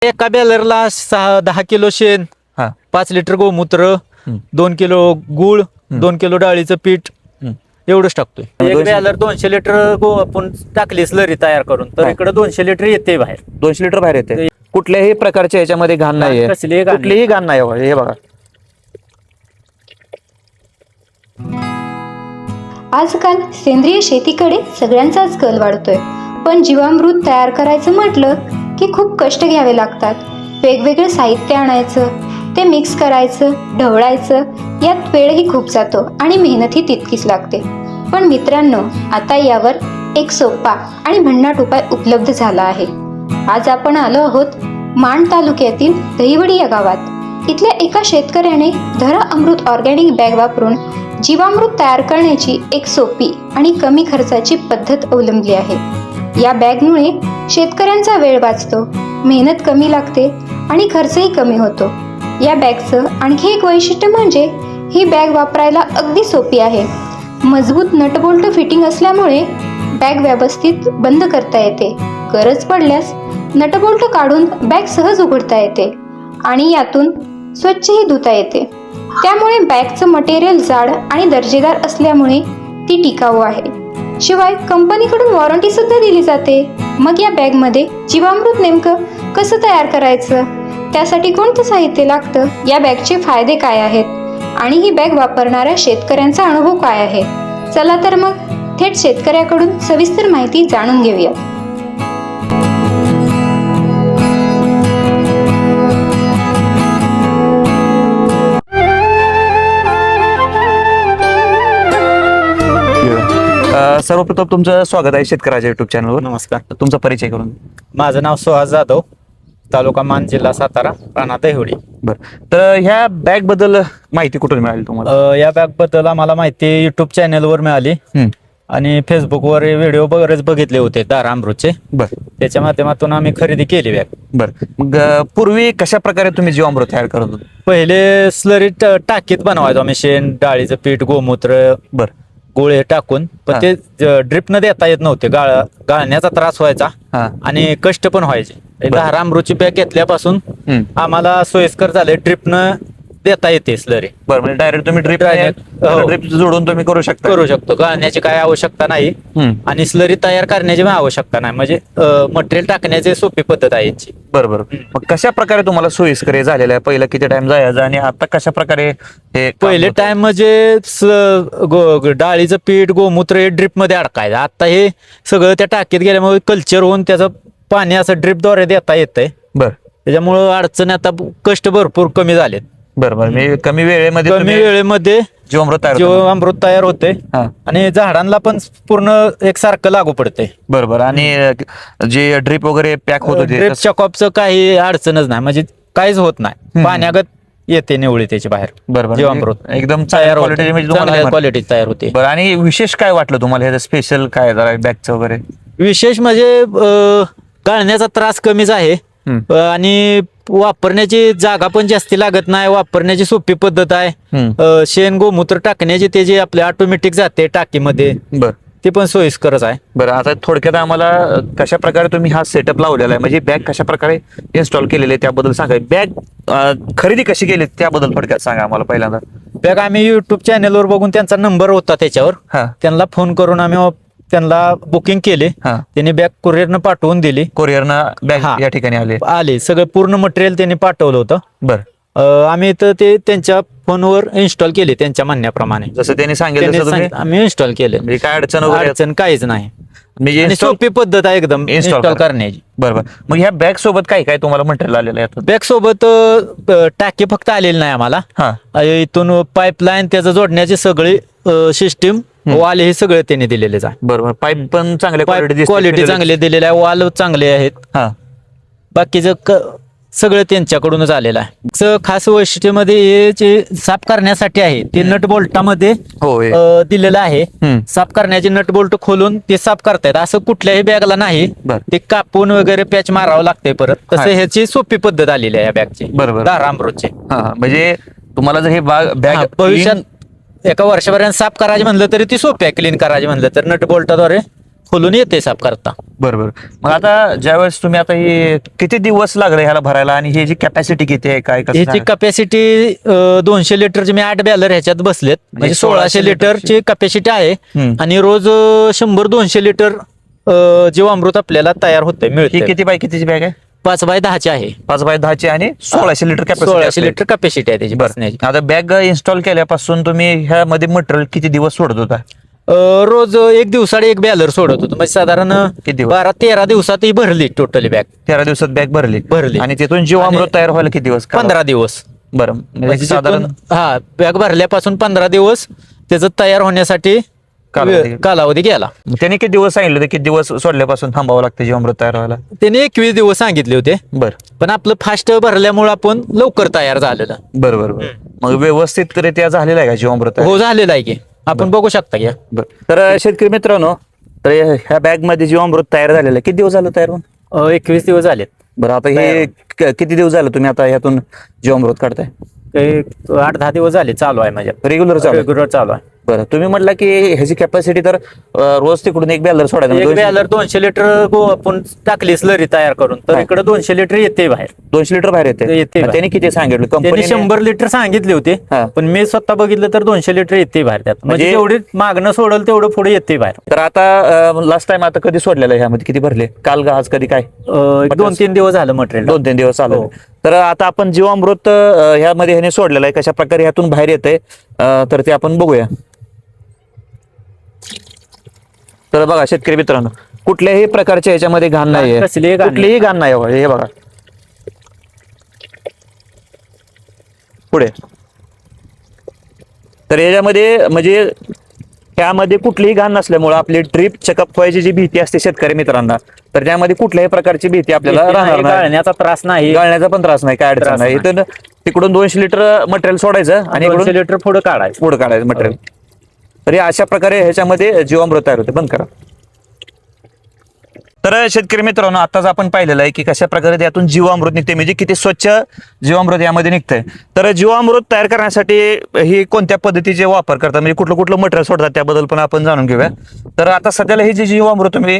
एका बॅलरला 6-10 किलो शेण, 5 लिटर गोमूत्र, 2 किलो गुळ, 2 किलो डाळीचं पीठ एवढंच टाकतोय. एक बॅलर 200 लिटर आपण टाकली स्लरी तयार करून, तर इकडे 200 लिटर येते बाहेर. 200 लिटर बाहेर येते. कुठल्याही प्रकारच्या याच्यामध्ये घाण नाहीये, कुठलीही घाण नाही. हे बघा, आजकाल सेंद्रिय शेतीकडे सगळ्यांचाच कल वाढतोय, पण जीवामृत तयार करायचं म्हटलं की खूप कष्ट घ्यावे लागतात. वेगवेगळं साहित्य आणायचं, ते मिक्स करायचं, ढवळायचं, यात वेळही खूप जातो आणि मेहनतही तितकीच लागते. पण मित्रांनो, आता यावर एक सोपा आणि भन्नाट उपाय उपलब्ध झाला आहे. आज आपण आलो आहोत माण तालुक्यातील दहिवडी या गावात. इथल्या एका शेतकऱ्याने धरा अमृत ऑर्गॅनिक बॅग वापरून जीवामृत तयार करण्याची एक सोपी आणि कमी खर्चाची पद्धत अवलंबली आहे. या बॅगमुळे शेतकऱ्यांचा वेळ वाचतो, मेहनत कमी लागते आणि खर्चही कमी होतो. या बॅगचं आणखी एक वैशिष्ट्य म्हणजे ही बॅग वापरायला अगदी सोपी आहे. मजबूत नटबोल्ट फिटिंग असल्यामुळे बॅग व्यवस्थित बंद करता येते. गरज पडल्यास नटबोल्ट काढून बॅग सहज उघडता येते आणि यातून स्वच्छही धुता येते. त्यामुळे बॅगचं मटेरियल जाड आणि दर्जेदार असल्यामुळे ती टिकाऊ आहे. शिवाय कंपनीकडून वॉरंटी सुद्धा दिली जाते. मग या बॅगमध्ये जीवामृत नेमकं कसं तयार करायचं, त्यासाठी कोणतं साहित्य लागतं, या बॅगचे फायदे काय आहेत आणि ही बॅग वापरणाऱ्या शेतकऱ्यांचा अनुभव काय आहे, चला तर मग थेट शेतकऱ्याकडून सविस्तर माहिती जाणून घेऊया. सर्वप्रथम तुमचं स्वागत आहे शेतकऱ्याच्या युट्यूब चॅनलवर. नमस्कार. तुमचा परिचय करून. माझं नाव सुहास जाधव, तालुका मान, जिल्हा सातारा, राणा दहिवडी. बरं, तर ह्या बॅग बद्दल माहिती कुठून मिळाली तुम्हाला? या बॅग बद्दल आम्हाला माहिती युट्यूब चॅनलवर मिळाली आणि फेसबुकवर व्हिडिओ बरेच बघितले होते धरा अमृतचे. बरं, त्याच्या माध्यमातून आम्ही खरेदी केली बॅग. बरं. मग पूर्वी कशा प्रकारे तुम्ही जीवामृत तयार करत होता? पहिले स्लरी टाकीत बनवायचो आम्ही, शेण, डाळीचं पीठ, गोमूत्र, बरं, गोळे टाकून. पण ते ड्रिप न देता येत नव्हते, गाळण्याचा त्रास व्हायचा आणि कष्ट पण व्हायचे. धरा अमृतची बॅग घेतल्यापासून आम्हाला सोयीस्कर झाले, ड्रिप न देता येते स्लरी. बरं, म्हणजे डायरेक्ट तुम्ही ड्रिप जोडून तुम्ही करू शकतो. गाळण्याची काय आवश्यकता नाही आणि स्लरी तयार करण्याची पण आवश्यकता नाही. म्हणजे मटेरियल टाकण्याची सोपी पद्धत आहे याची. बरोबर. मग कशा प्रकारे तुम्हाला सोयीस्कर झालेलं आहे? पहिला किती टाइम जायचा आणि आता कशा प्रकारे हे? पहिले टाइम म्हणजे डाळीचं पीठ, गोमूत्र हे ड्रिप मध्ये अडकायचं. आता हे सगळं त्या टाकीत गेल्यामुळे कल्चर होऊन त्याचं पाणी असं ड्रिपद्वारे देता येतंय. बरं, त्याच्यामुळं अडचण, आता कष्ट भरपूर कमी झालेत. बरोबर. मी कमी वेळेमध्ये जीवामृत तयार होते आणि झाडांना पण पूर्ण एकसारखं लागू पडते. बरोबर. आणि जे ड्रिप वगैरे पॅक होत होते, ड्रिप चॉकअपचं काही अडचणच नाही, म्हणजे काहीच होत नाही. पाण्यागत येते निवळी त्याची बाहेर. बरोबर. जीवामृत एकदम तयार क्वालिटी तयार होते. बरं. आणि विशेष काय वाटलं तुम्हाला ह्याचं स्पेशल काय बॅगचं वगैरे? विशेष म्हणजे गाळण्याचा त्रास कमीच आहे आणि वापरण्याची जागा पण जास्ती लागत नाही. वापरण्याची सोपी पद्धत आहे. शेण, गोमूत्र टाकण्याची ते जे आपले ऑटोमॅटिक जाते टाकीमध्ये, बरं, ते पण सोयीस्करच आहे. बरं. आता थोडक्यात आम्हाला कशा प्रकारे तुम्ही हा सेटअप लावलेला आहे, म्हणजे बॅग कशा प्रकारे इन्स्टॉल केलेली आहे त्याबद्दल सांगा. बॅग खरेदी कशी केली त्याबद्दल थोडक्यात सांगा आम्हाला. पहिल्यांदा बॅग आम्ही युट्यूब चॅनलवर बघून, त्यांचा नंबर होता त्याच्यावर, त्यांना फोन करून आम्ही त्यांना बुकिंग केले. त्यांनी बॅग कुरिअरनं पाठवून दिली. कुरिअरनं बॅग या ठिकाणी आले. सगळं पूर्ण मटेरियल त्यांनी पाठवलं होतं. बरं. आम्ही तर ते त्यांच्या फोनवर इन्स्टॉल केले, त्यांच्या म्हणण्याप्रमाणे जसं त्यांनी सांगितलं आम्ही इन्स्टॉल केले. काय अडचण काहीच नाही. म्हणजे सोपी पद्धत आहे एकदम इन्स्टॉल करण्याची. बरोबर. मग ह्या बॅग सोबत काय काय तुम्हाला मटेरियल आलेलं आहे? बॅग सोबत टाकी फक्त आलेली नाही आम्हाला. इथून पाईपलाईन, त्याचं जोडण्याची सगळी सिस्टीम, वाल हे सगळे त्यांनी दिलेलेच आहे. बरोबर. पाईप पण चांगले क्वालिटी चांगले दिलेले आहे, वाल चांगले आहेत. बाकीचं सगळं त्यांच्याकडूनच आलेलं आहे. खास वैशिष्ट्य मध्ये हे जे साफ करण्यासाठी आहे ते नट बोल्टामध्ये दिलेलं आहे. साफ करण्याचे नट बोल्ट खोलून ते साफ करतायत. असं कुठल्याही बॅगला नाही, ते कापून वगैरे पॅच मारावं लागतंय परत. तसं ह्याची सोपी पद्धत आलेली आहे या बॅगची. बरोबर. धरा अमृतची. म्हणजे तुम्हाला जर हे बॅग भविष्यात एका वर्षापर्यंत साफ करायचे म्हणलं तरी ती सोपी आहे. क्लीन करायचे म्हणलं तर नट बोल्टाद्वारे खोलून येते साफ करता. बरोबर. मग आता ज्यावेळेस तुम्ही आता हे किती दिवस लागले ह्याला भरायला आणि हे जी कॅपॅसिटी किती आहे काय कसं ह्याची सांगा? कॅपॅसिटी 200 लिटरचे मी 8 बॅलर ह्याच्यात बसलेत, म्हणजे 1600 लिटरची कॅपॅसिटी आहे. हम्म. आणि रोज 100-200 लिटर जीवामृत आपल्याला तयार होते, ही मिळते. किती बाय कितीची बॅग आहे? 5x10 आहे. 5x10 आणि 1600 लिटर 1600 कॅपॅसिटी. लिटर कॅपॅसिटी आहे त्याची बसण्याची. आता बॅग इन्स्टॉल केल्यापासून तुम्ही ह्यामध्ये मटेरियल किती दिवस सोडत होता? रोज 1 दिवसाड 1 बॅलर सोडत होतो, म्हणजे साधारण किती दिवस? 12-13 दिवसात ही भरली टोटली बॅग. 13 दिवसात बॅग भरली. आणि तिथून जीवामृत आणि तयार व्हायला किती दिवस? 15 दिवस. बरं, म्हणजे म्हणजे साधारण बॅग भरल्यापासून 15 दिवस त्याचं तयार होण्यासाठी कालावधी गेला. त्याने किती दिवस सांगितले होते, किती दिवस सोडल्यापासून थांबावं लागतं जीवामृत तयार व्हायला? त्याने 21 दिवस सांगितले होते, बरं पण आपलं फास्ट भरल्यामुळे आपण लवकर तयार झालेलं. बरं. मग व्यवस्थितरित्या झालेला आहे का जीवामृत तयार? हो, झालेलं आहे की आपण बघू शकता की. बरं. तर शेतकरी मित्रांनो, तर ह्या बॅग मध्ये जीवामृत तयार झालेलं आहे. किती दिवस झालं तयार होऊन? 21 दिवस झालेत. बरं, आता हे किती दिवस झालं तुम्ही आता ह्यातून जीवामृत काढताय? 8-10 दिवस झाले चालू आहे माझ्या. रेग्युलर रेग्युलर चालू आहे. बरं, तुम्ही म्हटलं की ह्याची कॅपॅसिटी तर रोज तिकडून 1 बॅलर सोडायचं, एक 200 बॅलर 200 लिटर आपण टाकली स्लरी तयार करून, तर हा. इकडे 200 लिटर येते बाहेर. 200 लिटर बाहेर येते. येते बाहेर. त्याने किती सांगितलं त्यांनी कंपनी? 100 लिटर सांगितले होते, हा. पण मी स्वतः बघितलं तर 200 लिटर येते बाहेर त्यात. म्हणजे म्हणजे जेवढी मागणं सोडल तेवढं पुढे येते बाहेर. तर आता लास्ट टाइम आता कधी सोडलेलं आहे ह्यामध्ये? किती भरले? काल का आज कधी काय? 2-3 दिवस झालं मटेरियल. 2-3 दिवस चालू हो. तर आता आपण जीवामृत ह्यामध्ये ह्याने सोडलेलं आहे, कशा प्रकारे ह्यातून बाहेर येतंय तर ते आपण बघूया. तर बघा शेतकरी मित्रांनो, कुठल्याही प्रकारच्या ह्याच्यामध्ये घाण नाहीये, कसलीही घाण कुठलीही घाण नाही. बघा, हे बघा पुढे. तर याच्यामध्ये म्हणजे त्यामध्ये कुठलीही घाण नसल्यामुळे आपली ट्रिप चेकअप व्हायची जी भीती असते शेतकरी मित्रांना, तर त्यामध्ये कुठल्याही प्रकारची भीती आपल्याला राहणार नाही. गाळण्याचा त्रास नाही, गाळण्याचा पण त्रास नाही, काय अडचण त्रास नाही. नाही. इथून तिकडून 200 लिटर मटेरियल सोडायचं आणि 200 लिटर पुढे काढायचं. पुढे काढायचं मटेरियल. तरी अशा प्रकारे ह्याच्यामध्ये जीवामृत तयार होते. बंद करा. तर शेतकरी मित्रांनो, आताच आपण पाहिलेलं आहे की कशा प्रकारे त्यातून जीवामृत निघते, म्हणजे किती स्वच्छ जीवामृत यामध्ये निघतंय. तर जीवामृत तयार करण्यासाठी ही कोणत्या पद्धतीचे वापर करतात, म्हणजे कुठलं कुठलं मटेरियल सोडतात त्याबद्दल पण आपण जाणून घेऊया. तर आता सध्याला हे जे जीवामृत तुम्ही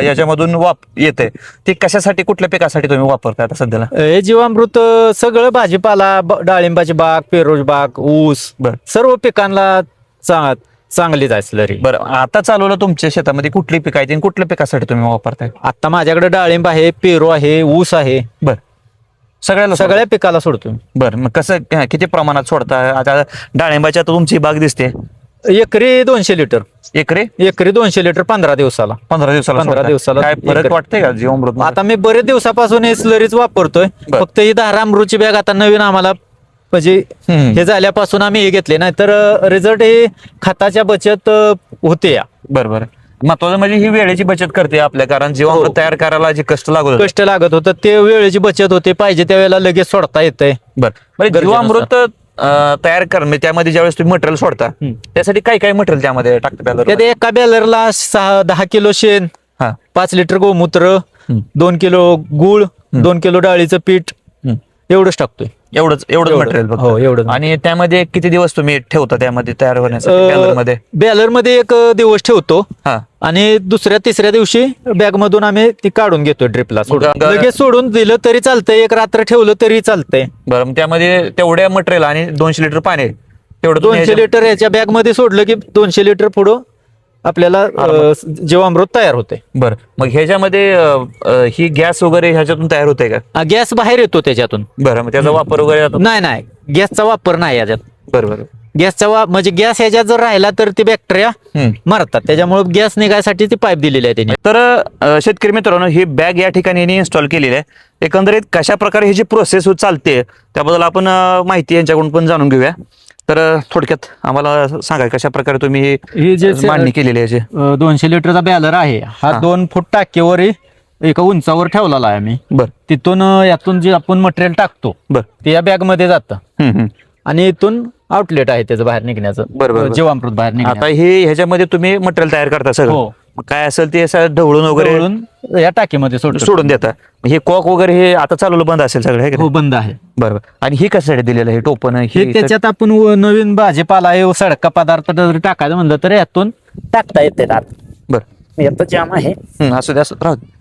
याच्यामधून येते ते कशासाठी, कुठल्या पिकासाठी तुम्ही वापरताय आता सध्याला? हे जीवामृत सगळं भाजीपाला, डाळिंबाची बाग, पेरोज बाग, ऊस, बरं. सर्व पिकांना चांगलीच आहे स्लरी. बरं, आता चालवलं तुमच्या शेतामध्ये कुठली पिक आहे आणि कुठल्या पिकासाठी तुम्ही वापरताय? आता माझ्याकडे डाळिंब आहे, पेरू आहे, ऊस आहे. बरं, सगळ्या पिकाला सोडतो. बरं, मग कसं किती प्रमाणात सोडता? आता डाळिंबाची आता तुमची बाग दिसते, एकरी 200 लिटर. एकरी 200 लिटर 15 दिवसाला. 15 दिवसाला 15 सोडता. दिवसाला काय फरक एकरी. वाटतंय का जीवामृत? आता मी बरेच दिवसापासून हे स्लरीच वापरतोय. बरं. फक्त ही 10 अमृतची बॅग आता नवीन आम्हाला म्हणजे हे झाल्यापासून आम्ही हे घेतले, नाही तर रिझल्ट हे खताच्या बचत होते. या बरोबर. महत्वाचं म्हणजे ही वेळेची बचत करते आपल्या, कारण जीवामृत हो. तयार करायला जे कष्ट लागत होते. कष्ट लागत होतं ते वेळेची बचत होते, पाहिजे त्यावेळेला लगेच सोडता येतंय. बरं, म्हणजे गरजेनुसार. जीवामृत तयार करणं म्हणजे त्यामध्ये ज्यावेळेस तुम्ही मटेरियल सोडता त्यासाठी काय काय मटेरियल त्यामध्ये टाकता? त्यात एका बॅलरला 10 किलो शेण, हा 5 लिटर गोमूत्र, 2 किलो गुळ, 2 किलो डाळीचं पीठ, एवढंच टाकतोय. एवढंच एवढं. मटेरियल हो, एवढं. आणि त्यामध्ये किती दिवस तुम्ही ठेवता त्यामध्ये तयार होण्यासाठी बॅलरमध्ये? बॅलर मध्ये 1 दिवस ठेवतो हा आणि दुसऱ्या तिसऱ्या दिवशी बॅग मधून आम्ही ती काढून घेतो ड्रिपला सोडून. मग- लगेच सोडून दिलं तरी चालतंय, 1 रात्र ठेवलं तरी चालतंय. बरं, मग त्यामध्ये तेवढ्या मटेरियल आणि 200 लिटर पाणी तेवढं तुम्ही 200 लिटर ह्याच्या बॅग मध्ये सोडलं की 200 लिटर पुढं आपल्याला जीवामृत तयार होते. बरं, मग ह्याच्यामध्ये ही गॅस वगैरे ह्याच्यातून तयार होते का? गॅस बाहेर येतो त्याच्यातून. बरं, मग त्याचा वापर वगैरे आता- नाही, गॅसचा वापर नाही याच्यात. बरं. म्हणजे गॅस ह्याच्यात जर राहिला तर ते बॅक्टेरिया मरतात, त्याच्यामुळे गॅस निघायसाठी ती पाईप दिलेली आहे त्यांनी. तर शेतकरी मित्रांनो, ही बॅग या ठिकाणी इन्स्टॉल केलेली आहे. एकंदरीत कशा प्रकारे ही जी प्रोसेस चालते त्याबद्दल आपण माहिती यांच्याकडून पण जाणून घेऊया. तर थोडक्यात आम्हाला सांगा कशा प्रकारे तुम्ही ही जे मांडणी केलेली आहे. 200 लिटरचा बॅलर आहे हा 2 फूट टाकीवर एका उंचावर ठेवलेला आहे आम्ही. बर, तिथून यातून जे आपण मटेरियल टाकतो बर, ते या बॅग मध्ये जातं आणि इथून आउटलेट आहे त्याचं बाहेर निघण्याचं, बरोबर. जीवामृत बाहेर आता निघण्याचं. हे ह्याच्यामध्ये तुम्ही मटेरियल तयार करता सगळं, हो. मग काय असेल ते असं ढवळून वगैरे ढवळून या टाकीमध्ये सोडून देता. हे कॉक वगैरे हे आता चालवलं बंद असेल सगळं, हे का हो, नाही? बंद आहे. बरोबर. आणि ही कशासाठी दिलेलं आहे टोपण? हे त्याच्यात आपण नवीन भाजीपाला आहे, सडका पदार्थ जर टाकायचं म्हणलं तर यातून टाकता येते आत. बर, याचा जाम आहे. असू द्या राहू दे.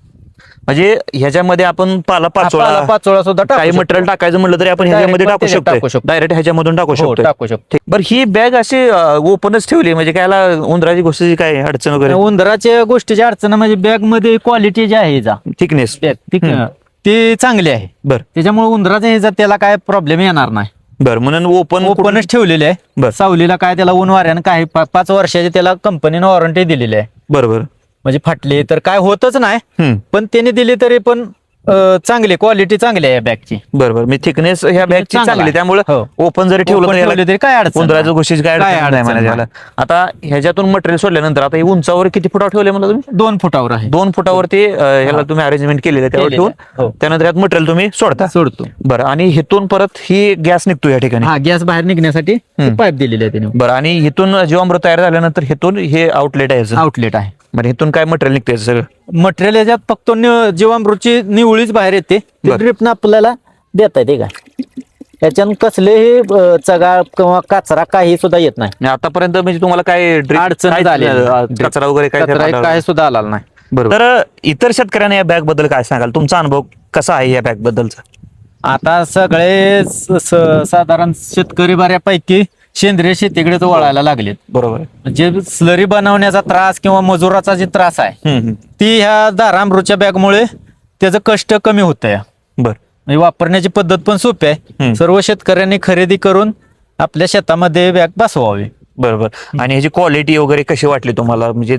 म्हणजे ह्याच्यामध्ये आपण पाचोळा पाचोळा सुद्धा टाकू काही शकतो. मटेरियल टाकायचं म्हटलं तरी आपण Direct ह्याच्यामध्ये पण टाकू त्याच्यात टाकू शकतो शकतो. डायरेक्ट ह्याच्यामधून टाकू हो, शकतो. टाकू शकतो. बरं ही बॅग अशी ओपनच ठेवली म्हणजे काय याला उंदराची गोष्टीची काय अडचण वगैरे उंदराच्या गोष्टीची अडचण म्हणजे बॅग मध्ये क्वालिटी जी आहे जा थिकनेस बॅग ती चांगली आहे. बर त्याच्यामुळे उंदराच्या ह्याचा त्याला काय प्रॉब्लेम येणार नाही. बर म्हणून ओपनच ठेवलेले आहे. बर. सावलीला काय त्याला ऊन वाऱ्यानं काही 5 वर्षाची त्याला कंपनीनं वॉरंटी दिलेली आहे. बरोबर म्हणजे फाटली तर काय होतच नाही. हम्म. पण त्याने दिली तरी पण चांगली क्वालिटी चांगली आहे बॅगची. बरोबर मी थिकनेस ह्या बॅगची चांगला चांगली आहे. त्यामुळे हो. ओपन जरी ठेवलं Open तर याला ठेवली तरी काय अडचण उंदराच्या नाही. गोष्टीची काय काय अडचण नाही अडचण म्हणायचं याला. आता ह्याच्यातून मटेरियल सोडल्यानंतर आता हे उंचावर किती फुटावर ठेवले मला तुम्ही 2 फुटावर आहे. 2 फुटावरती ह्याला तुम्ही अरेंजमेंट केलेलं त्यावर केलेलं ठेवून आहे. हो. त्यानंतर यात मटेरियल तुम्ही सोडता सोडतो. बरं आणि इथून परत ही गॅस निघतो या ठिकाणी हा गॅस बाहेर निघण्यासाठी पाईप दिलेली आहे त्याने. बरं आणि इथून जीवामृत तयार झाल्यानंतर इथून हे आउटलेट आहे याचं. आउटलेट आहे. बरं इथून काय मटेरियल निघतं याचं सगळं मटेरियल याच्यात फक्त जीवामृतची निवळीच बाहेर येते. बरं. ड्रिपनं आपल्याला देता येते का याच्यानं कसलेही चगाळ किंवा कचरा काही सुद्धा येत नाही. आणि आतापर्यंत म्हणजे तुम्हाला काय अडचण झाली कचरा वगैरे काय कचरा काय सुद्धा आला नाही. बरोबर तर इतर शेतकऱ्यांना या बॅग बद्दल काय सांगाल तुमचा अनुभव कसा आहे या बॅग बद्दलचा आता सगळे साधारण शेतकरी बऱ्यापैकी सेंद्रिय शेतीकडेच वळायला लागलेत. बरोबर जे स्लरी बनवण्याचा त्रास किंवा मजुराचा जे त्रास आहे ती ह्या दारामृतच्या बॅगमुळे त्याचं कष्ट कमी होत आहे. बर म्हणजे वापरण्याची पद्धत पण सोपी आहे. सर्व शेतकऱ्यांनी खरेदी करून आपल्या शेतामध्ये बॅग बसवावी. बरोबर आणि ह्याची क्वालिटी वगैरे कशी वाटली तुम्हाला म्हणजे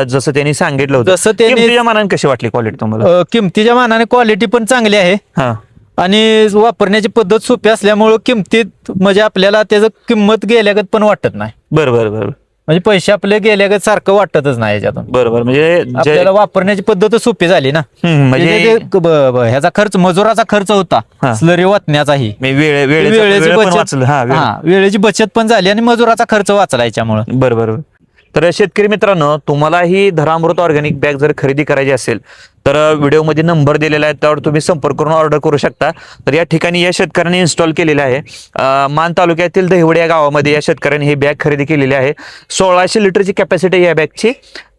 जसं त्यांनी सांगितलं होतं जसं त्यांनी- किमतीच्या मानाने कशी वाटली क्वालिटी तुम्हाला किमतीच्या मानाने क्वालिटी पण चांगली आहे हा आणि वापरण्याची पद्धत सोपी असल्यामुळं किमतीत म्हणजे आपल्याला त्याचं किंमत गेल्यागत पण वाटत नाही. बरोबर बरोबर म्हणजे पैसे आपले गेल्यागत सारखं वाटतच नाही याच्यातून. बरोबर म्हणजे आपल्याला वापरण्याची पद्धत सोपी झाली ना. म्हणजे ह्याचा खर्च मजुराचा खर्च होता हा. स्लरी वाटण्याचाही वेळेची वेळेची पण बचत वाचलं हा वेळ. हा, वेळेची बचत पण झाली आणि मजुराचा खर्च वाचला याच्यामुळं. बरोबर तर शेतकरी मित्रांनो तुम्हाला ही धरामृत ऑर्गॅनिक बॅग जर खरेदी करायची असेल तर व्हिडिओमध्ये नंबर दिलेला आहे त्यावर तुम्ही संपर्क करून ऑर्डर करू शकता. तर या ठिकाणी या शेतकऱ्यांनी इन्स्टॉल केलेलं आहे. मान तालुक्यातील दहिवडे या गावामध्ये या शेतकऱ्यांनी ही बॅग खरेदी केलेली आहे. 1600 लिटरची कॅपॅसिटी या बॅगची.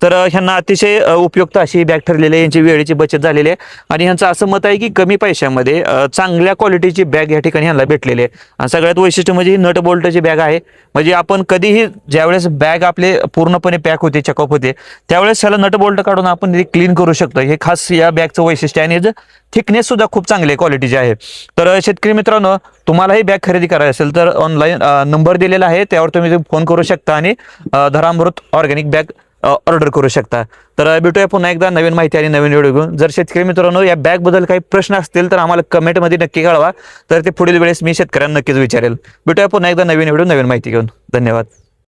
तर ह्यांना अतिशय उपयुक्त अशी ही बॅग ठरलेली आहे. यांची वेळेची बचत झालेली आहे आणि ह्यांचं असं मत आहे की कमी पैशामध्ये चांगल्या क्वालिटीची बॅग या ठिकाणी ह्यांना भेटलेली आहे. आणि सगळ्यात वैशिष्ट्य म्हणजे ही नट बोल्टची बॅग आहे. म्हणजे आपण कधीही ज्यावेळेस बॅग आपले पूर्णपणे पॅक होते चेकअप होते त्यावेळेस ह्याला नट बोल्ट काढून आपण क्लीन करू शकतो. हे खास या बॅगचं वैशिष्ट्य आहे आणि याचं थिकनेस सुद्धा खूप चांगले क्वालिटीचे आहे. तर शेतकरी मित्रांनो तुम्हाला ही बॅग खरेदी करायची असेल तर ऑनलाईन नंबर दिलेला आहे त्यावर तुम्ही फोन करू शकता आणि धरामृत ऑर्गॅनिक बॅग ऑर्डर करू शकता. तर भेटूया पुन्हा एकदा नवीन माहिती आणि नवीन व्हिडिओ घेऊन. जर शेतकरी मित्रांनो या बॅग बद्दल काही प्रश्न असतील तर आम्हाला कमेंटमध्ये नक्की कळवा तर ते पुढील वेळेस मी शेतकऱ्यांना नक्कीच विचारेल. भेटूया पुन्हा एकदा नवीन व्हिडिओ नवीन माहिती घेऊन. धन्यवाद.